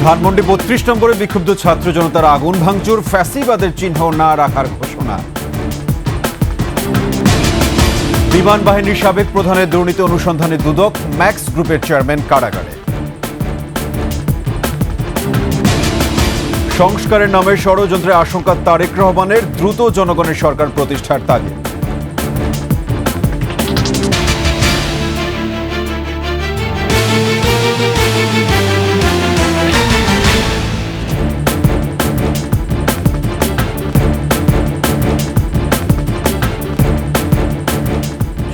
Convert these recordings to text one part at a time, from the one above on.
ধানমন্ডি ৩২ নম্বরে বিক্ষুব্ধ ছাত্র জনতার আগুন ভাঙচুর, ফ্যাসিবাদের চিহ্ন না রাখার ঘোষণা। বিমান বাহিনীর সাবেক প্রধানের দুর্নীতি অনুসন্ধানে দুদক, ম্যাক্স গ্রুপের চেয়ারম্যান কারাগারে। সংস্কারের নামে ষড়যন্ত্রের আশঙ্কা তারেক রহমানের, দ্রুত জনগণের সরকার প্রতিষ্ঠার তাগিদ।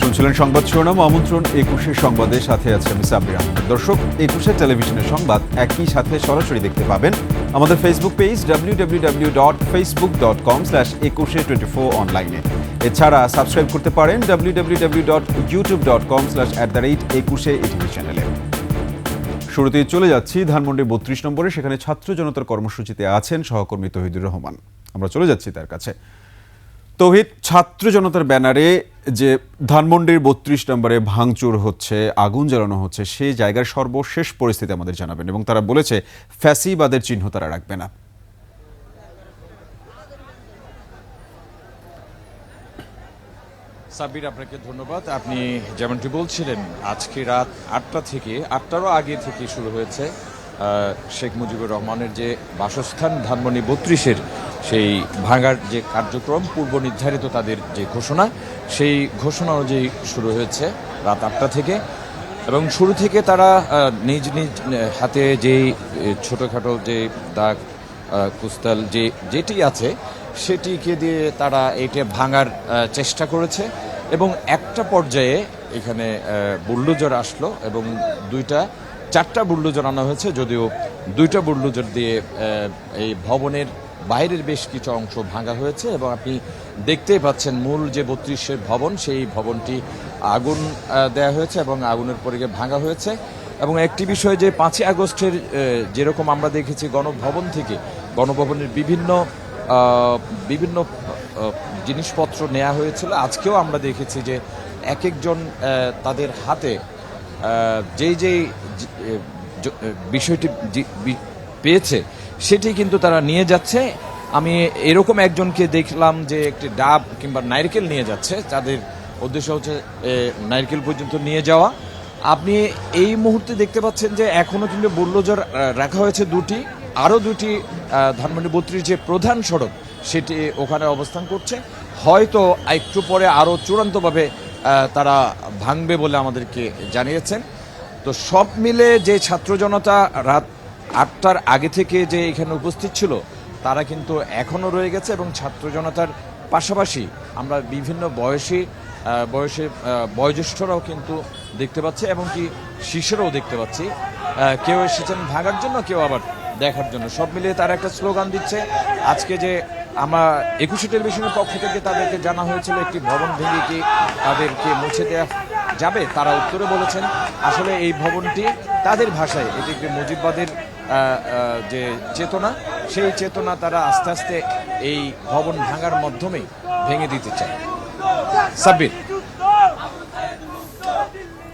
শুনছিলেন সংবাদ শিরোনাম, আমন্ত্রণ ২১ সংবাদের সাথে আছে আমি সাব্বির আহমেদ। দর্শক, ২১ টেলিভিশনের সংবাদ একই সাথে সরাসরি দেখতে পাবেন আমাদের ফেসবুক পেজ www.facebook.com/2124 অনলাইনে। এছাড়া সাবস্ক্রাইব করতে পারেন www.youtube.com/@21 চ্যানেলে। শুরুতেই চলে যাচ্ছি ধানমন্ডি ৩২ নম্বরে, সেখানে ছাত্র জনতার কর্মসূচিতে আছেন সহকর্মী তৌহিদুর রহমান। আমরা চলে যাচ্ছি তার কাছে। তৌহিদ, ছাত্র জনতার ব্যানারে যে ধানমন্ডির ৩২ নম্বরে ভাঙচুর হচ্ছে, আগুন জ্বালানো হচ্ছে, সেই জায়গার সর্বশেষ পরিস্থিতি আমাদের জানাবেন। এবং তারা বলেছে ফ্যাসিবাদের চিহ্ন তারা রাখবে না। সাব্বির, আপনাকে ধন্যবাদ। আপনি যেমনটি বলছিলেন, আজকে রাত ৮টা থেকে, ৮টারও আগে থেকে শুরু হয়েছে শেখ মুজিবুর রহমানের যে বাসস্থান ধানমন্ডি ৩২-এর সেই ভাঙার যে কার্যক্রম, পূর্ব নির্ধারিত তাদের যে ঘোষণা, সেই ঘোষণা অনুযায়ী শুরু হয়েছে রাত ৮টা থেকে। এবং শুরু থেকে তারা নিজ নিজ হাতে যেই ছোটোখাটো যে দাগ কুস্তাল যেটি আছে সেটিকে দিয়ে তারা এটা ভাঙার চেষ্টা করেছে। এবং একটা পর্যায়ে এখানে বুলডোজার আসলো এবং 4টা বুলডোজার আনা হয়েছে, যদিও 2টা বুলডোজার দিয়ে এই ভবনের বাইরের বেশ কিছু অংশ ভাঙা হয়েছে। এবং আপনি দেখতেই পাচ্ছেন মূল যে ৩২-এর ভবন, সেই ভবনটি আগুন দেয়া হয়েছে এবং আগুনের পরে ভাঙা হয়েছে। এবং একটি বিষয় যে 5ই আগস্টের যেরকম আমরা দেখেছি গণভবন থেকে, গণভবনের বিভিন্ন জিনিসপত্র নেওয়া হয়েছিল, আজকেও আমরা দেখেছি যে এক একজন তাদের হাতে যেই বিষয়টি পেয়েছে সেটি কিন্তু তারা নিয়ে যাচ্ছে। আমি এরকম একজনকে দেখলাম যে একটি ডাব কিংবা নারকেল নিয়ে যাচ্ছে, তাদের উদ্দেশ্য হচ্ছে নারকেল পর্যন্ত নিয়ে যাওয়া। আপনি এই মুহূর্তে দেখতে পাচ্ছেন যে এখনও কিন্তু বুলডোজার রাখা হয়েছে 2টি, আরও 2টি ধানমন্ডি ৩২ যে প্রধান সড়ক সেটি ওখানে অবস্থান করছে। হয়তো একটু পরে আরও চূড়ান্তভাবে তারা ভাঙবে বলে আমাদেরকে জানিয়েছেন। তো সব মিলে যে ছাত্র জনতা রাত ৮টার আগে থেকে যে এখানে উপস্থিত ছিল তারা কিন্তু এখনও রয়ে গেছে। এবং ছাত্র জনতার পাশাপাশি আমরা বিভিন্ন বয়োজ্যেষ্ঠরাও কিন্তু দেখতে পাচ্ছি, এবং কি শিশুরাও দেখতে পাচ্ছি। কেউ এসেছেন ভাগার জন্য, কেউ আবার দেখার জন্য। সব মিলিয়ে তারা একটা স্লোগান দিচ্ছে। আজকে যে আমরা ২১ টেলিভিশনের পক্ষ থেকে তাদেরকে জানা হয়েছিল একটি ভবন ভেঙে কি তাদেরকে মুছে দেওয়া যাবে, তারা উত্তরে বলেছেন আসলে এই ভবনটি তাদের ভাষায় এটি একটি মুজিববাদের যে চেতনা, সেই চেতনা তারা আস্তে আস্তে এই ভবন ভাঙার মাধ্যমেই ভেঙে দিতে চায়। সাব্বির।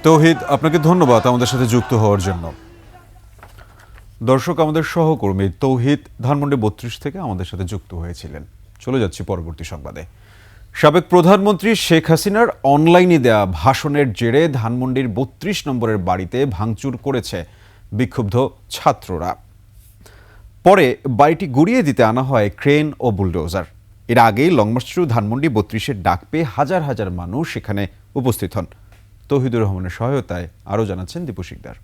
তৌহিদ, আপনাকে ধন্যবাদ আমাদের সাথে যুক্ত হওয়ার জন্য। দর্শক, আমাদের সহকর্মী তৌহিদ ধানমন্ডি ৩২ থেকে আমাদের সাথে যুক্ত হয়েছিলেন। চলে যাচ্ছি পরবর্তী সংবাদে। সাবেক প্রধানমন্ত্রী শেখ হাসিনার অনলাইনে দেয়া ভাষণের জেরে ধানমন্ডির ৩২ নম্বরের বাড়িতে ভাঙচুর করেছে বিক্ষুব্ধ ছাত্ররা। পরে বাড়িটি গুড়িয়ে দিতে আনা হয় ক্রেন ও বুলডোজার। এর আগেই লং মার্চ থ্রু ধানমন্ডি ৩২-এর ডাক পেয়ে হাজার হাজার মানুষ সেখানে উপস্থিত হন। তৌহিদুর রহমানের সহায়তায় আরও জানাচ্ছেন দীপু শিকদার।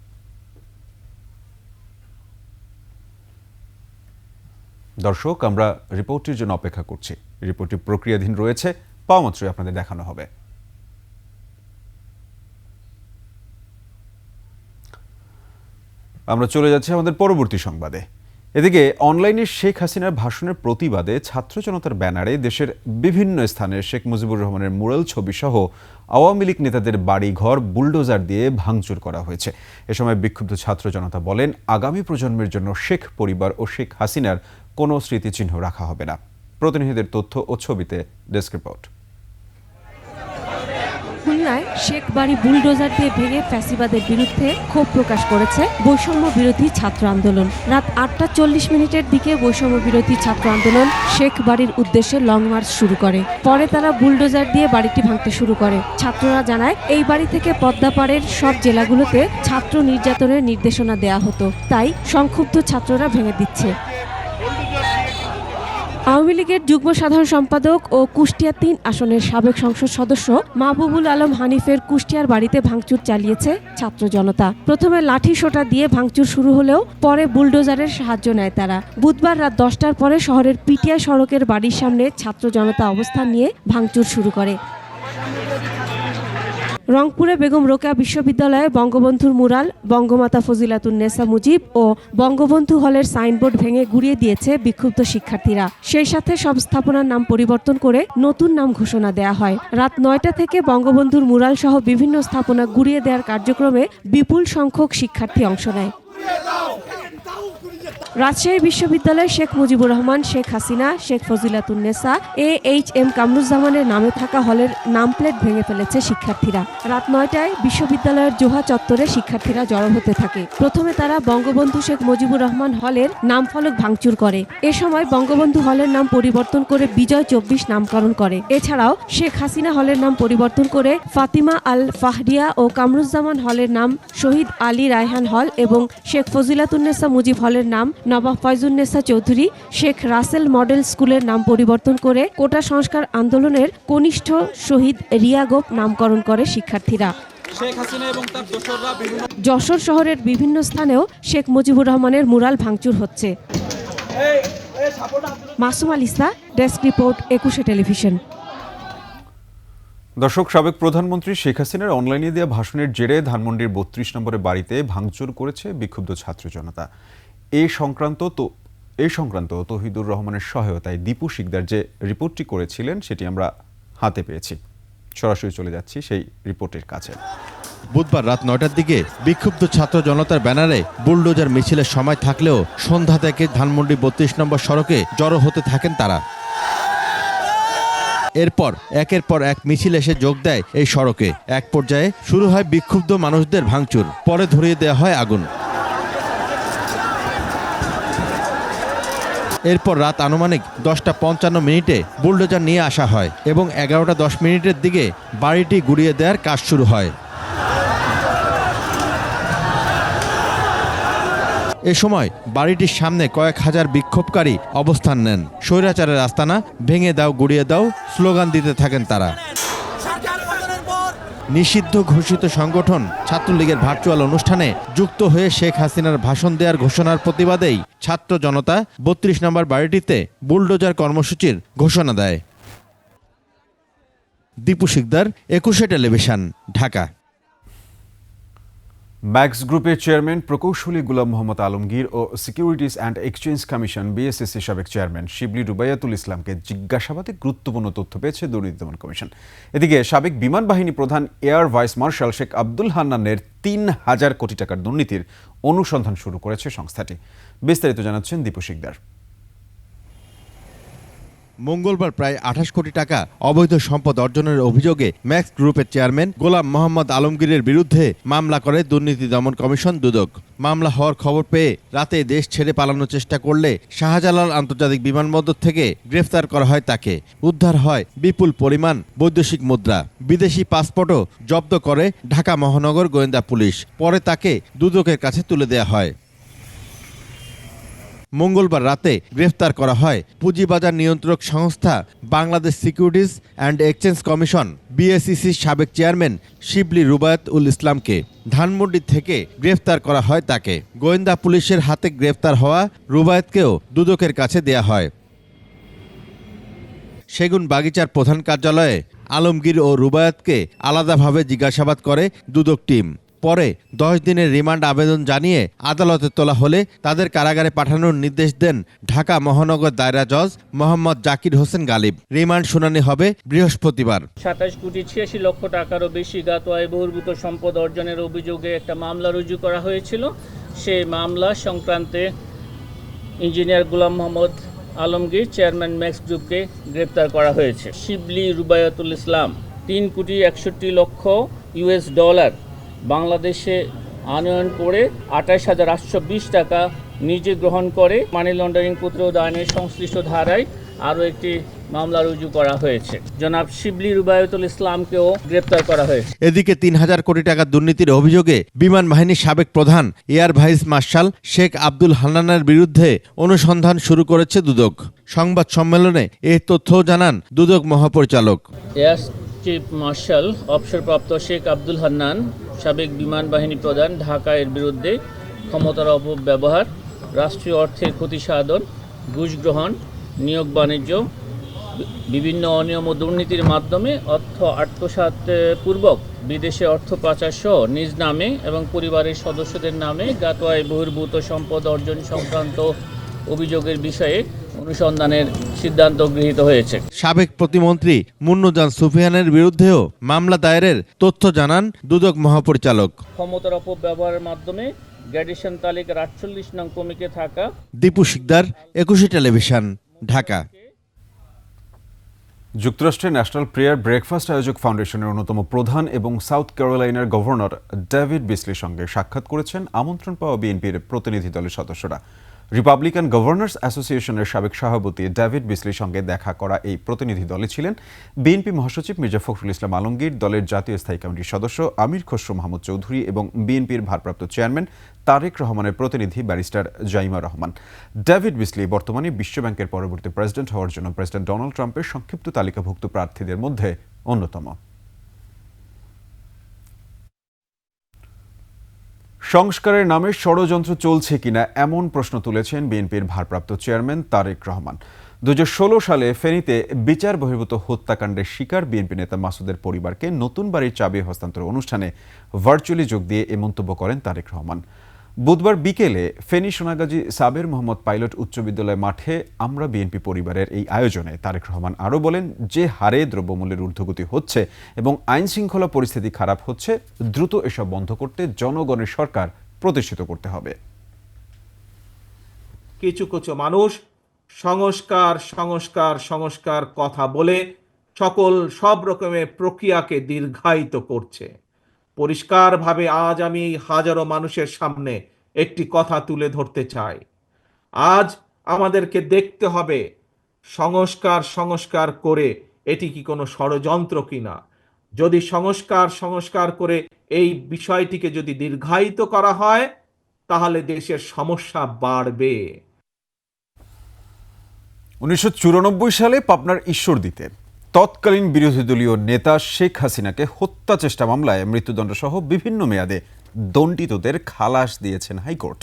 দর্শক, আমরা রিপোর্টের জন্য অপেক্ষা করছি। রিপোর্টটি প্রক্রিয়াধীন রয়েছে, পাওয়া মাত্রই আপনাদের দেখানো হবে। আমরা চলে যাচ্ছি আমাদের পরবর্তী সংবাদে। এদিকে অনলাইনে শেখ হাসিনার ভাষণের প্রতিবাদে ছাত্র জনতার ব্যানারে দেশের বিভিন্ন স্থানে শেখ মুজিবুর রহমানের মুরাল ছবি সহ আওয়ামী লীগ নেতাদের বাড়িঘর বুলডোজার দিয়ে ভাঙচুর করা হয়েছে। এ সময় বিক্ষুব্ধ ছাত্র জনতা বলেন, আগামী প্রজন্মের জন্য শেখ পরিবার ও শেখ হাসিনার কোনো স্মৃতিচিহ্ন রাখা হবে না। প্রতিনিধিদের তথ্য ও ছবিতে ডেস্ক রিপোর্ট। খুলনায় শেখ বাড়ি বুলডোজার দিয়ে ভেঙে ফ্যাসিবাদের বিরুদ্ধে ক্ষোভ প্রকাশ করেছে বৈষম্য বিরোধী ছাত্র আন্দোলন। রাত 8:40 দিকে বৈষম্য বিরোধী ছাত্র আন্দোলন শেখ বাড়ির উদ্দেশ্যে লং মার্চ শুরু করে। পরে তারা বুলডোজার দিয়ে বাড়িটি ভাঙতে শুরু করে। ছাত্ররা জানায়, এই বাড়ি থেকে পদ্মাপাড়ের সব জেলাগুলোতে ছাত্র নির্যাতনের নির্দেশনা দেয়া হতো, তাই সংক্ষুব্ধ ছাত্ররা ভেঙে দিচ্ছে। আওয়ামী লীগের যুগ্ম সাধারণ সম্পাদক ও কুষ্টিয়া ৩ আসনের সাবেক সংসদ সদস্য মাহবুবুল আলম হানিফের কুষ্টিয়ার বাড়িতে ভাঙচুর চালিয়েছে ছাত্র জনতা। প্রথমে লাঠি সোঁটা দিয়ে ভাঙচুর শুরু হলেও পরে বুলডোজারের সাহায্য নেয় তারা। বুধবার রাত 10টার পরে শহরের পিটিআই সড়কের বাড়ির সামনে ছাত্র জনতা অবস্থান নিয়ে ভাঙচুর শুরু করে। রংপুরে বেগম রোকেয়া বিশ্ববিদ্যালয়ে বঙ্গবন্ধুর মুরাল, বঙ্গমাতা ফজিলাতুন্নেসা মুজিব ও বঙ্গবন্ধু হলের সাইনবোর্ড ভেঙে গুঁড়িয়ে দিয়েছে বিক্ষুব্ধ শিক্ষার্থীরা। সেই সাথে সব স্থাপনার নাম পরিবর্তন করে নতুন নাম ঘোষণা দেয়া হয়। রাত 9টা থেকে বঙ্গবন্ধুর মুরাল সহ বিভিন্ন স্থাপনা গুঁড়িয়ে দেওয়ার কার্যক্রমে বিপুল সংখ্যক শিক্ষার্থী অংশ নেয়। রাজশাহী বিশ্ববিদ্যালয়ে শেখ মুজিবুর রহমান, শেখ হাসিনা, শেখ ফজিলাতুন্নেসা, AHM কামরুজ্জামানের নামে থাকা হলের নাম প্লেট ভেঙে ফেলেছে শিক্ষার্থীরা। রাত 9টায় বিশ্ববিদ্যালয়ের জোহা চত্বরে শিক্ষার্থীরা জড়ো হতে থাকে। প্রথমে তারা বঙ্গবন্ধু শেখ মুজিবুর রহমান হলের নাম ফলক ভাঙচুর করে। এ সময় বঙ্গবন্ধু হলের নাম পরিবর্তন করে বিজয় 24 নামকরণ করে। এছাড়াও শেখ হাসিনা হলের নাম পরিবর্তন করে ফাতিমা আল ফাহরিয়া ও কামরুজ্জামান হলের নাম শহীদ আলী রায়হান হল এবং শেখ ফজিলাতুন্নেসা মুজিব হলের নাম নবাব ফয়জুন্নেসা চৌধুরী, শেখ রাসেল মডেল স্কুলের নাম পরিবর্তন করে কোটা সংস্কার আন্দোলনের কনিষ্ঠ শহীদ রিয়া গোপ নামকরণ করে শিক্ষার্থীরা। যশোর শহরের বিভিন্ন স্থানেও শেখ মুজিবুর রহমানের মুরাল ভাঙচুর হচ্ছে। Masum আলিসা, desk report, 21 television. দর্শক, সাবেক প্রধানমন্ত্রী শেখ হাসিনার অনলাইনে দেওয়া ভাষণের জেরে ধানমন্ডির 32 নম্বরের বাড়িতে ভাঙচুর করেছে বিক্ষুব্ধ ছাত্র জনতা। এই সংক্রান্ত তৌহিদুর রহমানের সহায়তায় দীপু শিকদার যে রিপোর্টটি করেছিলেন সেটি আমরা হাতে পেয়েছি। সরাসরি চলে যাচ্ছি সেই রিপোর্টের কাছে। বুধবার রাত 9টার দিকে বিক্ষুব্ধ ছাত্র জনতার ব্যানারে বুলডোজার মিছিলের সময় থাকলেও সন্ধ্যা থেকে ধানমন্ডি 32 নম্বর সড়কে জড়ো হতে থাকেন তারা। এরপর একের পর এক মিছিল এসে যোগ দেয় এই সড়কে। এক পর্যায়ে শুরু হয় বিক্ষুব্ধ মানুষদের ভাঙচুর, পরে ধরিয়ে দেওয়া হয় আগুন। এরপর রাত আনুমানিক 10:55 বুলডোজার নিয়ে আসা হয় এবং 11:10 দিকে বাড়িটি গুঁড়িয়ে দেওয়ার কাজ শুরু হয়। এ সময় বাড়িটির সামনে কয়েক হাজার বিক্ষোভকারী অবস্থান নেন। স্বৈরাচারের আস্তানা ভেঙে দাও, গুঁড়িয়ে দাও স্লোগান দিতে থাকেন তারা। নিষিদ্ধ ঘোষিত সংগঠন ছাত্রলীগের ভার্চুয়াল অনুষ্ঠানে যুক্ত হয়ে শেখ হাসিনার ভাষণ দেওয়ার ঘোষণার প্রতিবাদেই ছাত্র জনতা 32 নম্বর বাড়িটিতে বুলডোজার কর্মসূচির ঘোষণা দেয়। দীপু শিকদার, 21 টেলিভিশন, ঢাকা। ম্যাক্স গ্রুপের চেয়ারম্যান প্রকৌশলী গোলাম মোহাম্মদ আলমগীর ও Securities and Exchange Commission BSEC সাবেক চেয়ারম্যান শিবলি রুবাইয়াতুল ইসলামকে জিজ্ঞাসাবাদে গুরুত্বপূর্ণ তথ্য পেয়েছে দুর্নীতি দমন কমিশন। এদিকে সাবেক বিমান বাহিনী প্রধান air vice marshal Sheikh Abdul হান্নানের 3000 কোটি টাকার দুর্নীতির অনুসন্ধান শুরু করেছে সংস্থাটি। বিস্তারিত জানাচ্ছেন দীপু শিকদার। মঙ্গলবার প্রায় 28 কোটি টাকা অবৈধ সম্পদ অর্জনের অভিযোগে ম্যাক্স গ্রুপের চেয়ারম্যান গোলাম মোহাম্মদ আলমগীরের বিরুদ্ধে মামলা করে দুর্নীতি দমন কমিশন দুদক। মামলা হওয়ার খবর পেয়ে রাতে দেশ ছেড়ে পালানোর চেষ্টা করলে শাহজালাল আন্তর্জাতিক বিমানবন্দর থেকে গ্রেফতার করা হয় তাকে। উদ্ধার হয় বিপুল পরিমাণ বৈদেশিক মুদ্রা, বিদেশি পাসপোর্টও জব্দ করে ঢাকা মহানগর গোয়েন্দা পুলিশ। পরে তাকে দুদকের কাছে তুলে দেওয়া হয়। মঙ্গলবার রাতে গ্রেফতার করা হয় পুঁজিবাজার নিয়ন্ত্রক সংস্থা Bangladesh securities and Exchange Commission BSEC সাবেক চেয়ারম্যান শিবলি রুবায়াতুল ইসলামকে। ধানমন্ডি থেকে গ্রেফতার করা হয় তাকে। গোয়েন্দা পুলিশের হাতে গ্রেফতার হওয়া রুবায়াতকেও দুদকের কাছে দেয়া হয়। সেগুন বাগিচার প্রধান কার্যালয়ে আলমগীর ও রুবায়াতকে আলাদাভাবে জিজ্ঞাসাবাদ করে দুদক টিম। পরে 10 দিনের রিমান্ড আবেদন জানিয়ে আদালতে তোলা হলে তাদের কারাগারে পাঠানোর নির্দেশ দেন ঢাকা মহানগর দায়রা জজ মোহাম্মদ জাকির হোসেন গালিব। রিমান্ড শুনানি হবে বৃহস্পতিবার। 27 কোটি 86 লক্ষ টাকারও বেশি জ্ঞাত আয় বহির্ভূত সম্পদ অর্জনের অভিযোগে একটা মামলা রুজু করা হয়েছিল। সেই মামলা সংক্রান্তে ইঞ্জিনিয়ার গোলাম মোহাম্মদ আলমগীর চেয়ারম্যান ম্যাক্স গ্রুপকে গ্রেপ্তার করা হয়েছে। শিবলি রুবায়াতুল ইসলাম 3 কোটি 61 লক্ষ ইউএস ডলার বাংলাদেশে আনয়ন করে 28,820 টাকা নিজে গ্রহণ করে মানি লন্ডারিং প্রতিরোধ আইনের সংশ্লিষ্ট ধারায় আরও একটি মামলা রুজু করা হয়েছে। জনাব শিবলি রুবায়তুল ইসলামকেও গ্রেপ্তার করা হয়েছে। এদিকে 3,000 কোটি টাকা দুর্নীতির অভিযোগে বিমান বাহিনীর সাবেক প্রধান air vice marshal Sheikh Abdul হান্নানের বিরুদ্ধে অনুসন্ধান শুরু করেছে দুদক। সংবাদ সম্মেলনে এ তথ্যও জানান দুদক মহাপরিচালক। এয়ার চিফ মার্শাল অবসরপ্রাপ্ত শেখ আব্দুল হান্নান সাবেক বিমান বাহিনী প্রধান ঢাকা এর বিরুদ্ধে ক্ষমতার অপব্যবহার, রাষ্ট্রীয় অর্থের ক্ষতি সাধন, ঘুষ গ্রহণ, নিয়োগ বাণিজ্য, বিভিন্ন অনিয়ম ও দুর্নীতির মাধ্যমে অর্থ আত্মসাৎ পূর্বক বিদেশে অর্থ পাচার সহ নিজ নামে এবং পরিবারের সদস্যদের নামে গাতোয়ায় বহির্ভূত সম্পদ অর্জন সংক্রান্ত অভিযোগের বিষয়ে অনুসন্ধানের সিদ্ধান্ত গৃহীত হয়েছে। সাবেক প্রতিমন্ত্রী মুন্নুজান সুফিয়ানের বিরুদ্ধেও মামলা দায়েরের তথ্য জানান দুদক মহাপরিচালক। ক্ষমতার অপব্যবহারের মাধ্যমে গ্র্যাডুয়েশন তালিকার 48 নং কমিকে থাকা। দীপু শিকদার, 21 টেলিভিশন, ঢাকা। যুক্তরাষ্ট্রের ন্যাশনাল প্রেয়ার ব্রেকফাস্ট আয়োজক ফাউন্ডেশনের অন্যতম প্রধান এবং সাউথ ক্যারোলাইনার গভর্নর ডেভিড বিসলির সঙ্গে সাক্ষাৎ করেছেন আমন্ত্রণ পাওয়া বিএনপির প্রতিনিধি দলের সদস্যরা। রিপাবলিকান গভর্নর্স অ্যাসোসিয়েশনের সাবেক সভাপতি ডেভিড বিসলির সঙ্গে দেখা করা এই প্রতিনিধি দলে ছিলেন বিএনপি মহাসচিব মির্জা ফখরুল ইসলাম আলমগীর, দলের জাতীয় স্থায়ী কমিটির সদস্য আমির খসরু মাহমুদ চৌধুরী এবং বিএনপির ভারপ্রাপ্ত চেয়ারম্যান তারেক রহমানের প্রতিনিধি barrister Zaima Rahman. David Beasley বর্তমানে বিশ্বব্যাংকের পরবর্তী প্রেসিডেন্ট হওয়ার জন্য প্রেসিডেন্ট ডোনাল্ড ট্রাম্পের সংক্ষিপ্ত তালিকাভুক্ত প্রার্থীদের মধ্যে অন্যতম। সংস্কারের নামে ষড়যন্ত্র চলছে কিনা এমন প্রশ্ন তুলেছেন বিএনপির ভারপ্রাপ্ত চেয়ারম্যান তারেক রহমান। 2016 সালে ফেনীতে বিচার বহির্ভূত হত্যাকাণ্ডের শিকার বিএনপি নেতা মাসুদের পরিবারকে নতুন বাড়ির চাবি হস্তান্তর অনুষ্ঠানে ভার্চুয়ালি যোগ দিয়ে এ মন্তব্য করেন তারেক রহমান। বুধবার বিকেলে ফেনী সোনাগাজী সাবের মোহাম্মদ পাইলট উচ্চ বিদ্যালয় মাঠে আমরা বিএনপি পরিবারের এই আয়োজনে তারেক রহমান আরও বলেন, যে হারে দ্রব্যমূল্যের ঊর্ধ্বগতি হচ্ছে এবং আইন শৃঙ্খলা পরিস্থিতি খারাপ হচ্ছে, দ্রুত এসব বন্ধ করতে জনগণের সরকার প্রতিষ্ঠিত করতে হবে। কিছু কিছু মানুষ সংস্কার সংস্কার সংস্কার কথা বলে সব রকমের প্রক্রিয়াকে দীর্ঘায়িত করছে। পরিষ্কারভাবে আজ আমি হাজারো মানুষের সামনে একটি কথা তুলে ধরতে চাই। আজ আমাদেরকে দেখতে হবে সংস্কার সংস্কার করে এটি কি কোনো ষড়যন্ত্র কিনা। যদি সংস্কার করে এই বিষয়টিকে যদি দীর্ঘায়িত করা হয় তাহলে দেশের সমস্যা বাড়বে। 1994 সালে পাবনার ঈশ্বরদীতে তৎকালীন বিরোধী দলীয় নেতা শেখ হাসিনাকে হত্যা চেষ্টা মামলায় মৃত্যুদণ্ডসহ বিভিন্ন মেয়াদে দণ্ডিতদের খালাস দিয়েছেন হাইকোর্ট।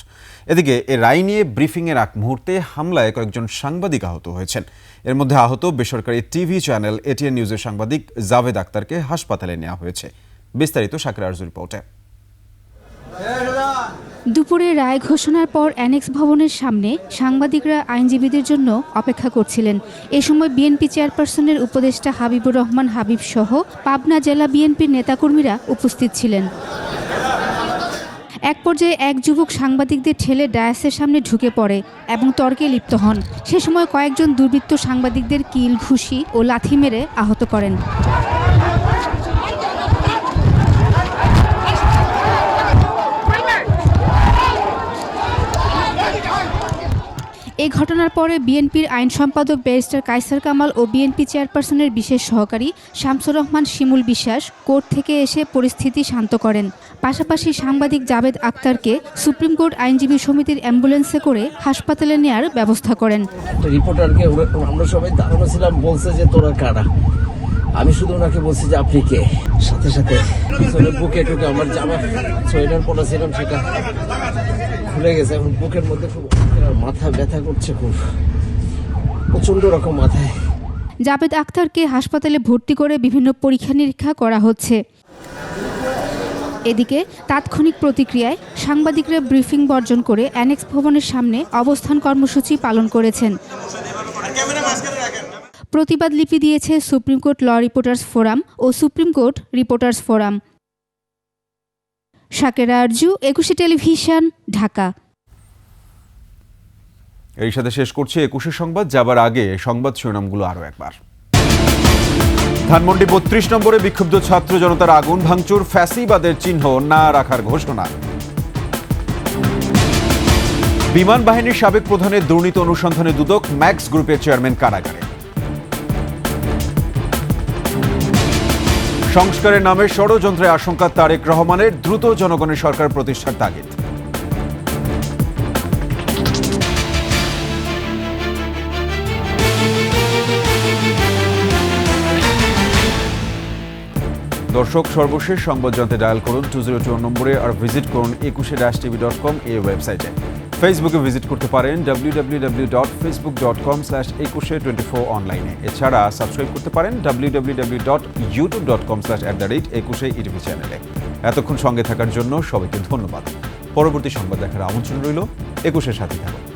এদিকে এ রায় নিয়ে ব্রিফিংয়ের আগ মুহূর্তে হামলায় কয়েকজন সাংবাদিক আহত হয়েছেন। এর মধ্যে আহত বেসরকারি টিভি চ্যানেল এটিএন নিউজের সাংবাদিক জাভেদ আক্তারকে হাসপাতালে নেওয়া হয়েছে। বিস্তারিত শাকিরা আরজুর রিপোর্টে। দুপুরে রায় ঘোষণার পর অ্যানেক্স ভবনের সামনে সাংবাদিকরা আইনজীবীদের জন্য অপেক্ষা করছিলেন। এ সময় বিএনপি চেয়ারপারসনের উপদেষ্টা হাবিবুর রহমান হাবিব সহ পাবনা জেলা বিএনপির নেতাকর্মীরা উপস্থিত ছিলেন। এক পর্যায়ে এক যুবক সাংবাদিকদের ঠেলে ডায়াসের সামনে ঢুকে পড়ে এবং তর্কে লিপ্ত হন। সে সময় কয়েকজন দুর্বৃত্ত সাংবাদিকদের কিল, ঘুষি ও লাথি মেরে আহত করেন। এই ঘটনার পরে বিএনপির আইন সম্পাদক ব্যারিস্টার কায়সার কামাল ও বিএনপি চেয়ারপারসনের বিশেষ সহকারী শামসুর রহমান শিমুল বিশ্বাস কোর্ট থেকে এসে পরিস্থিতি শান্ত করেন। পাশাপাশি সাংবাদিক জাভেদ আক্তারকে সুপ্রিম কোর্ট আইনজীবী সমিতির অ্যাম্বুলেন্সে করে হাসপাতালে নেয়ার ব্যবস্থা করেন। রিপোর্টারকে আমরা সবাই ধারণা ছিলাম, বলছে যে তোরা কারা। আমি শুধু ওনাকে বলছি যে আপনি কে। সাথে সাথে পিছনে বুকে টুকে আমার জামা সোয়েটার পরা ছিলাম সেটা খুলে গেছে। এখন বুকের মধ্যে খুব মাথা ব্যথা করছে, খুব প্রচন্ড রকম মাথায়। জাভেদ আক্তারকে হাসপাতালে ভর্তি করে বিভিন্ন পরীক্ষা নিরীক্ষা করা হচ্ছে। এদিকে তাৎক্ষণিক প্রতিক্রিয়ায় সাংবাদিকরা ব্রিফিং বর্জন করে অ্যানেক্স ভবনের সামনে অবস্থান কর্মসূচি পালন করেছেন। প্রতিবাদ লিপি দিয়েছে Supreme Court Law Reporters Forum ও Supreme Court Reporters Forum. Shakira Arzu, 21 television, Dhaka. এর সাথে শেষ করছি 21 সংবাদ। যাবার আগে সংবাদ শিরোনামগুলো আরও একবার। ধানমন্ডি ৩২ নম্বরে বিক্ষুব্ধ ছাত্র জনতার আগুন ভাঙচুর, ফ্যাসিবাদের চিহ্ন না রাখার ঘোষণা। বিমান বাহিনীর সাবেক প্রধানের দুর্নীতি অনুসন্ধানে দুদক, ম্যাক্স গ্রুপের চেয়ারম্যান কারাগারে। সংস্কারের নামে ষড়যন্ত্রের আশঙ্কা তারেক রহমানের, দ্রুত জনগণের সরকার প্রতিষ্ঠার তাগিদ। দর্শক, সর্বশেষ সংবাদ জানতে ডায়াল করুন 2021 নম্বরে আর ভিজিট করুন 21-tv.com এই ওয়েবসাইটে। ফেসবুকে ভিজিট করতে পারেন www.facebook.com/2124 অনলাইনে। এছাড়া সাবস্ক্রাইব করতে পারেন www.youtube.com/@21etv চ্যানেলে। এতক্ষণ সঙ্গে থাকার জন্য সবাইকে ধন্যবাদ। পরবর্তী সংবাদ দেখার আমন্ত্রণ রইল। 21-এর সাথে থাকুন।